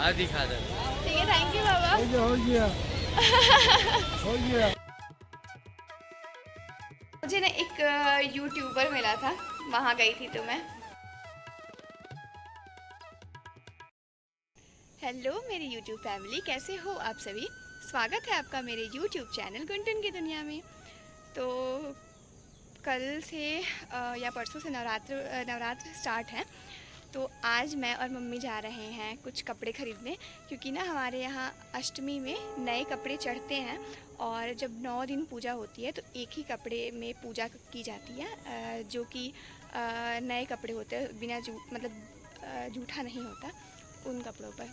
आधी खादर। ठीक है, थैंक यू बाबा। हो गया हो गया। मुझे ना एक यूट्यूबर मिला था, वहाँ गई थी तो मैं। हेलो मेरी यूट्यूब फैमिली, कैसे हो आप सभी। स्वागत है आपका मेरे यूट्यूब चैनल गुंटन की दुनिया में। तो कल से या परसों से नवरात्र स्टार्ट है। तो आज मैं और मम्मी जा रहे हैं कुछ कपड़े ख़रीदने, क्योंकि ना हमारे यहाँ अष्टमी में नए कपड़े चढ़ते हैं और जब 9 दिन पूजा होती है तो एक ही कपड़े में पूजा की जाती है, जो कि नए कपड़े होते हैं, बिना जूठा नहीं होता उन कपड़ों पर।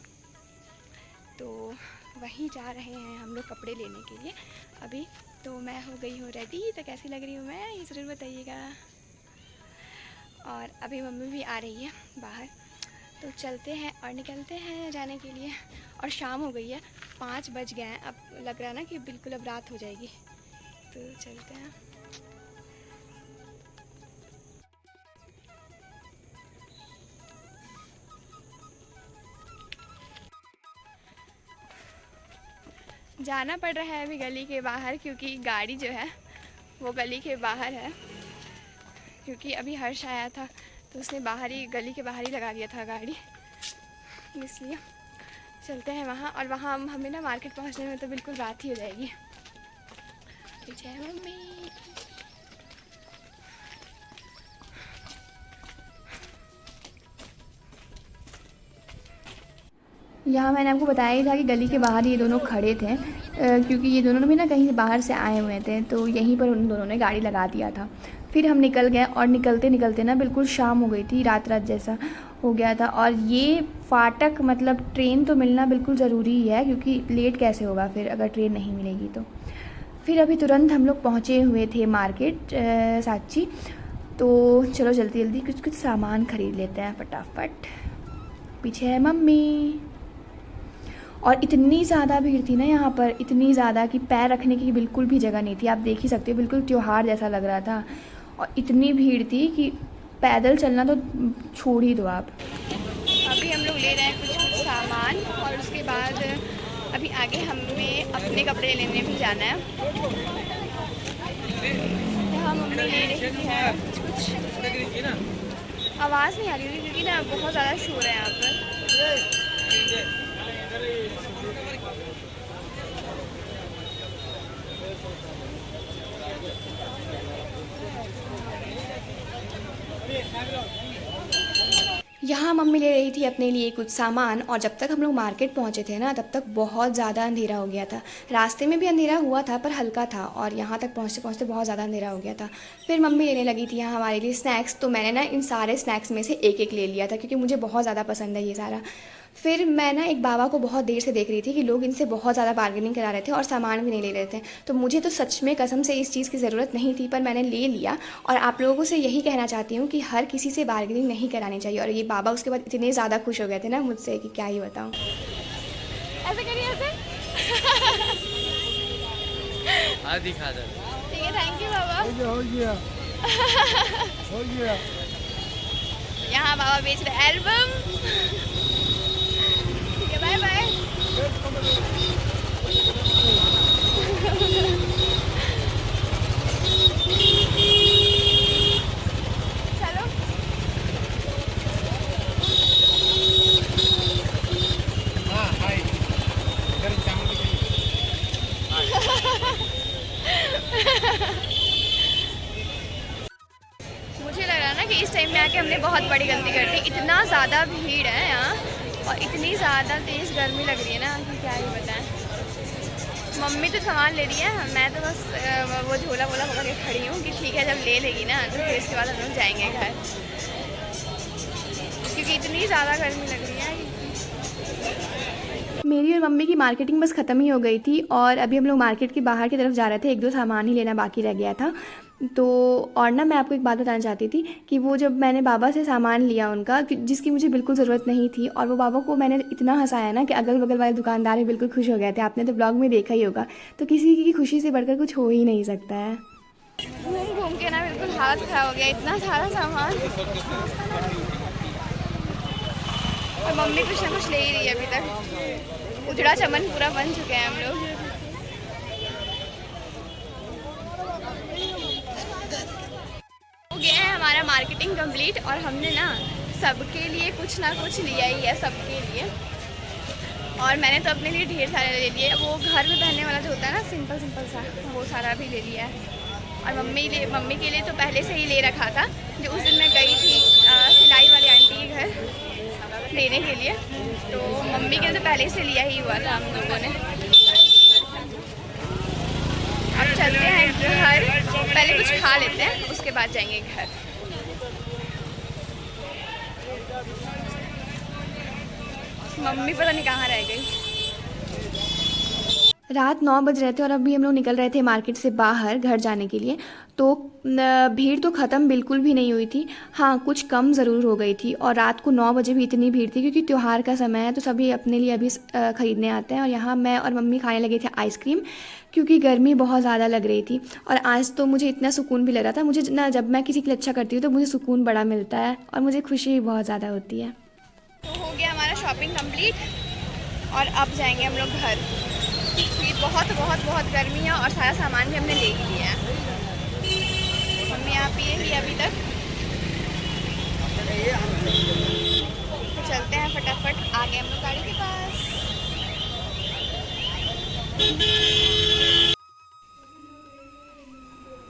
तो वहीं जा रहे हैं हम लोग कपड़े लेने के लिए अभी। तो मैं हो गई हूँ रेडी, तो कैसी लग रही हूँ मैं ये ज़रूर बताइएगा। और अभी मम्मी भी आ रही है बाहर, तो चलते हैं और निकलते हैं जाने के लिए। और शाम हो गई है, 5 बज गए हैं। अब लग रहा है ना कि बिल्कुल अब रात हो जाएगी, तो चलते हैं। जाना पड़ रहा है अभी गली के बाहर, क्योंकि गाड़ी जो है वो गली के बाहर है। क्योंकि अभी हर्ष आया था तो उसने गली के बाहर ही लगा दिया था गाड़ी, इसलिए चलते हैं वहाँ। और वहाँ हमें ना मार्केट पहुँचने में तो बिल्कुल रात ही हो जाएगी। पीछे है मम्मी। यहाँ मैंने आपको बताया ही था कि गली के बाहर ये दोनों खड़े थे, क्योंकि ये दोनों भी ना कहीं से बाहर से आए हुए थे, तो यहीं पर उन दोनों ने गाड़ी लगा दिया था। फिर हम निकल गए और निकलते निकलते ना बिल्कुल शाम हो गई थी, रात जैसा हो गया था। और ये फाटक मतलब ट्रेन तो मिलना बिल्कुल ज़रूरी ही है, क्योंकि लेट कैसे होगा फिर अगर ट्रेन नहीं मिलेगी तो। फिर अभी तुरंत हम लोग पहुँचे हुए थे मार्केट सांची। तो चलो जल्दी जल्दी कुछ सामान ख़रीद लेते हैं फटाफट। पीछे है मम्मी। और इतनी ज़्यादा भीड़ थी ना यहाँ पर, इतनी ज़्यादा कि पैर रखने की बिल्कुल भी जगह नहीं थी। आप देख ही सकते हो, बिल्कुल त्योहार जैसा लग रहा था। और इतनी भीड़ थी कि पैदल चलना तो छोड़ ही दो आप। अभी हम लोग ले रहे हैं कुछ सामान, और उसके बाद अभी आगे हमें अपने कपड़े लेने भी जाना है। यहाँ मम्मी ले रही है कुछ। आवाज़ नहीं आ रही होगी क्योंकि ना बहुत ज़्यादा शोर है यहाँ पर। यहाँ मम्मी ले रही थी अपने लिए कुछ सामान, और जब तक हम लोग मार्केट पहुँचे थे ना तब तक बहुत ज़्यादा अंधेरा हो गया था। रास्ते में भी अंधेरा हुआ था पर हल्का था, और यहाँ तक पहुँचते पहुँचते बहुत ज़्यादा अंधेरा हो गया था। फिर मम्मी लेने लगी थी यहाँ हमारे लिए स्नैक्स, तो मैंने ना इन सारे स्नैक्स में से एक एक ले लिया था, क्योंकि मुझे बहुत ज़्यादा पसंद है ये सारा। फिर मैं ना एक बाबा को बहुत देर से देख रही थी कि लोग इनसे बहुत ज़्यादा बार्गेनिंग करा रहे थे और सामान भी नहीं ले रहे थे। तो मुझे तो सच में कसम से इस चीज़ की ज़रूरत नहीं थी, पर मैंने ले लिया। और आप लोगों से यही कहना चाहती हूँ कि हर किसी से बार्गेनिंग नहीं करानी चाहिए। और ये बाबा उसके बाद इतने ज़्यादा खुश हो गए थे ना मुझसे कि क्या ही बताऊँ। ऐसे करिए ऐसे। आधी खादर। ठीक है, थैंक यू बाबा। हो गया हो गया। यहाँ बाबा बेच रहे एल्बम। ठीक है, बाय बाय। चलो। मुझे लग रहा ना कि इस टाइम में आके हमने बहुत बड़ी गलती कर दी। इतना ज़्यादा भीड़ है यहाँ, और इतनी ज़्यादा तेज़ गर्मी लग रही है ना कि क्या ही बताएं। मम्मी तो सामान ले रही है, मैं तो बस वो झोला वोला पकड़ के खड़ी हूँ कि ठीक है जब ले लेगी ना तो फिर इसके बाद हम लोग जाएंगे घर, क्योंकि इतनी ज़्यादा गर्मी लग रही है। मेरी और मम्मी की मार्केटिंग बस ख़त्म ही हो गई थी, और अभी हम लोग मार्केट के बाहर की तरफ जा रहे थे। 1-2 सामान ही लेना बाकी रह गया था। तो और ना मैं आपको एक बात बताना चाहती थी कि वो जब मैंने बाबा से सामान लिया उनका, जिसकी मुझे बिल्कुल ज़रूरत नहीं थी, और वो बाबा को मैंने इतना हंसाया ना कि अगल बगल वाले दुकानदार भी बिल्कुल खुश हो गए थे। आपने तो ब्लॉग में देखा ही होगा। तो किसी की खुशी से बढ़कर कुछ हो ही नहीं सकता है। घूम घूम के ना बिल्कुल हालत ख़राब हो गया, इतना सारा सामान। तो मम्मी कुछ ना कुछ ले ही रही है अभी तक। उजड़ा चमन पूरा बन चुके हैं हम लोग। हो गया है हमारा मार्केटिंग कंप्लीट और हमने ना सबके लिए कुछ ना कुछ लिया ही है, सबके लिए। और मैंने तो अपने लिए ढेर सारे ले लिए। वो घर में पहनने वाला जो होता है ना सिंपल सिंपल सा, वो सारा भी ले लिया है। और मम्मी के लिए तो पहले से ही ले रखा था। जो उस दिन मैं गई थी सिलाई वाली आंटी के घर लेने के लिए, तो मम्मी के लिए तो पहले से लिया ही हुआ था हम लोगों ने। अब चलते हैं घर, पहले कुछ खा लेते हैं उसके बाद जाएंगे घर। मम्मी पता नहीं कहाँ रह गई। रात 9 बज रहे थे और अभी हम लोग निकल रहे थे मार्केट से बाहर घर जाने के लिए। तो भीड़ तो ख़त्म बिल्कुल भी नहीं हुई थी, हाँ कुछ कम ज़रूर हो गई थी। और रात को 9 बजे भी इतनी भीड़ थी क्योंकि त्यौहार का समय है, तो सभी अपने लिए अभी ख़रीदने आते हैं। और यहाँ मैं और मम्मी खाने लगे थे आइसक्रीम क्योंकि गर्मी बहुत ज़्यादा लग रही थी। और आज तो मुझे इतना सुकून भी लग रहा था। मुझे ना जब मैं किसी के लिए अच्छा करती हूँ तो मुझे सुकून बड़ा मिलता है और मुझे खुशी भी बहुत ज़्यादा होती है। तो हो गया हमारा शॉपिंग कंप्लीट और अब जाएंगे हम लोग घर। ये बहुत बहुत बहुत गर्मी है और सारा सामान भी हमने ले लिया है। मम्मी आप पिए ही अभी तक, तो चलते हैं फटाफट आगे हम लोग गाड़ी के पास।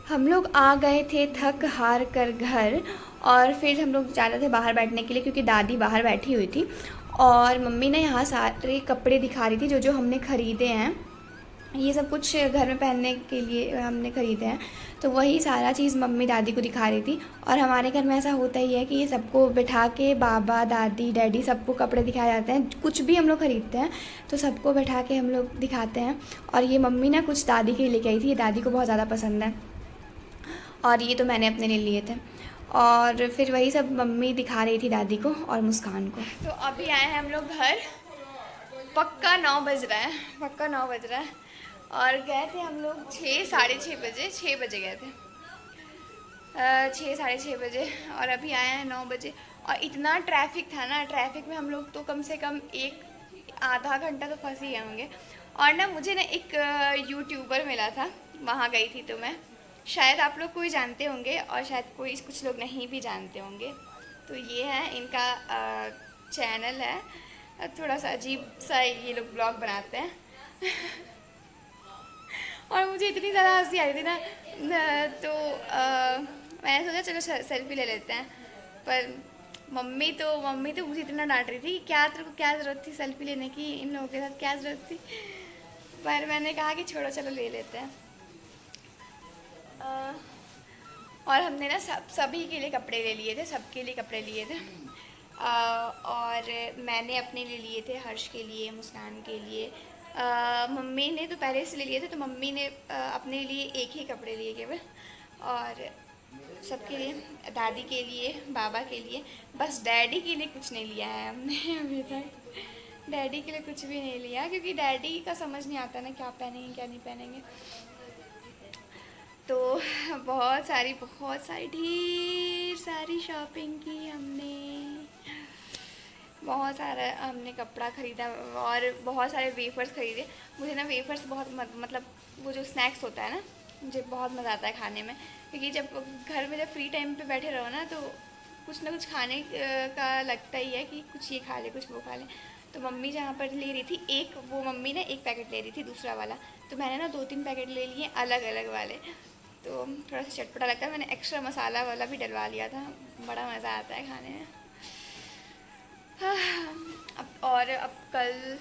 हम लोग आ गए थे थक हार कर घर और फिर हम लोग जा रहे थे बाहर बैठने के लिए क्योंकि दादी बाहर बैठी हुई थी। और मम्मी ने यहाँ सारे कपड़े दिखा रही थी जो जो हमने ख़रीदे हैं। ये सब कुछ घर में पहनने के लिए हमने ख़रीदे हैं, तो वही सारा चीज़ मम्मी दादी को दिखा रही थी। और हमारे घर में ऐसा होता ही है कि ये सबको बिठा के बाबा दादी डैडी सबको कपड़े दिखाए जाते हैं। कुछ भी हम लोग ख़रीदते हैं तो सबको बैठा के हम लोग दिखाते हैं। और ये मम्मी ना कुछ दादी के लिए लेके आई थी, ये दादी को बहुत ज़्यादा पसंद है और ये तो मैंने अपने लिए लिए थे। और फिर वही सब मम्मी दिखा रही थी दादी को और मुस्कान को। तो अभी आए हैं हम लोग घर, पक्का 9 बज रहा है, पक्का 9 बज रहा है। और गए थे हम लोग 6 साढ़े 6 बजे, 6 बजे गए थे, 6 साढ़े 6 बजे। और अभी आए हैं 9 बजे। और इतना ट्रैफिक था ना, ट्रैफिक में हम लोग तो कम से कम आधा घंटा तो फंस ही गए होंगे। और ना मुझे ना एक यूट्यूबर मिला था, वहाँ गई थी तो मैं, शायद आप लोग कोई जानते होंगे और शायद कोई कुछ लोग नहीं भी जानते होंगे। तो ये है इनका चैनल है, थोड़ा सा अजीब सा ये लोग ब्लॉग बनाते हैं और मुझे इतनी ज़्यादा हंसी आ रही थी ना, तो मैंने सोचा चलो सेल्फी ले लेते हैं। पर मम्मी तो मुझे इतना डांट रही थी कि क्या तेरे को क्या ज़रूरत थी सेल्फी लेने की, इन लोगों के साथ क्या ज़रूरत थी। पर मैंने कहा कि छोड़ो चलो ले लेते हैं। और हमने ना सभी के लिए कपड़े ले लिए थे, सबके लिए कपड़े लिए थे। और मैंने अपने लिए लिए थे, हर्ष के लिए, मुस्कान के लिए। मम्मी ने तो पहले से ले लिए थे, तो मम्मी ने अपने लिए एक ही कपड़े लिए केवल। और सबके लिए, दादी के लिए, बाबा के लिए, बस डैडी के लिए कुछ नहीं लिया है हमने अभी तक। डैडी के लिए कुछ भी नहीं लिया क्योंकि डैडी का समझ नहीं आता ना क्या पहनेंगे क्या नहीं पहनेंगे। तो बहुत सारी ढेर सारी शॉपिंग की हमने, बहुत सारा हमने कपड़ा ख़रीदा और बहुत सारे वेफ़र्स ख़रीदे। मुझे ना वेफ़र्स बहुत मतलब वो जो स्नैक्स होता है ना, मुझे बहुत मज़ा आता है खाने में। क्योंकि जब घर में जब फ्री टाइम पे बैठे रहो ना, तो कुछ ना कुछ खाने का लगता ही है कि कुछ ये खा ले कुछ वो खा ले। तो मम्मी जहाँ पर ले रही थी वो मम्मी ने एक पैकेट ले रही थी दूसरा वाला, तो मैंने ना 2-3 पैकेट ले लिए अलग अलग वाले। तो थोड़ा सा चटपटा लगता है, मैंने एक्स्ट्रा मसाला वाला भी डलवा लिया था, बड़ा मज़ा आता है खाने में। अब कल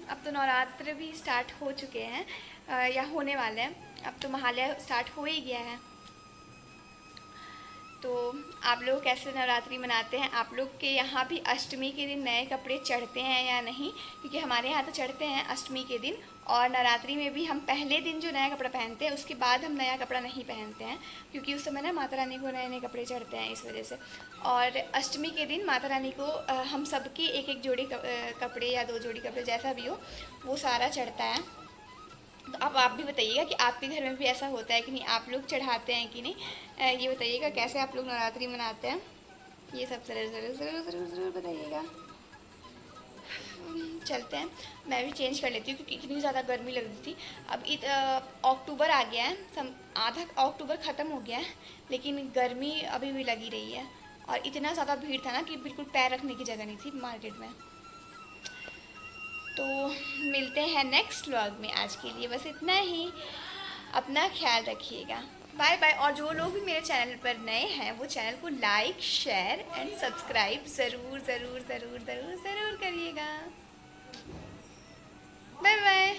अब तो नवरात्र भी स्टार्ट हो चुके हैं या होने वाले हैं। अब तो महालय स्टार्ट हो ही गया है। तो आप लोग कैसे नवरात्रि मनाते हैं? आप लोग के यहाँ भी अष्टमी के दिन नए कपड़े चढ़ते हैं या नहीं? क्योंकि हमारे यहाँ तो चढ़ते हैं अष्टमी के दिन, और नवरात्रि में भी हम पहले दिन जो नया कपड़ा पहनते हैं उसके बाद हम नया कपड़ा नहीं पहनते हैं, क्योंकि उस समय ना माता रानी को नए नए कपड़े चढ़ते हैं इस वजह से। और अष्टमी के दिन माता रानी को हम सबके एक एक जोड़ी कपड़े या 2 जोड़ी कपड़े जैसा भी हो वो सारा चढ़ता है। तो अब आप भी बताइएगा कि आपके घर में भी ऐसा होता है कि नहीं, आप लोग चढ़ाते हैं कि नहीं, ये बताइएगा कैसे आप लोग नवरात्रि मनाते हैं। ये सब ज़रूर ज़रूर ज़रूर ज़रूर ज़रूर बताइएगा। चलते हैं, मैं भी चेंज कर लेती हूँ क्योंकि इतनी ज़्यादा गर्मी लग रही थी। अब अक्टूबर आ गया है, आधा अक्टूबर ख़त्म हो गया है, लेकिन गर्मी अभी भी लगी रही है और इतना ज़्यादा भीड़ था ना कि बिल्कुल पैर रखने की जगह नहीं थी मार्केट में। तो मिलते हैं नेक्स्ट व्लॉग में, आज के लिए बस इतना ही। अपना ख्याल रखिएगा, बाय बाय। और जो लोग भी मेरे चैनल पर नए हैं वो चैनल को लाइक शेयर एंड सब्सक्राइब ज़रूर ज़रूर ज़रूर ज़रूर ज़रूर करिएगा। Bye bye.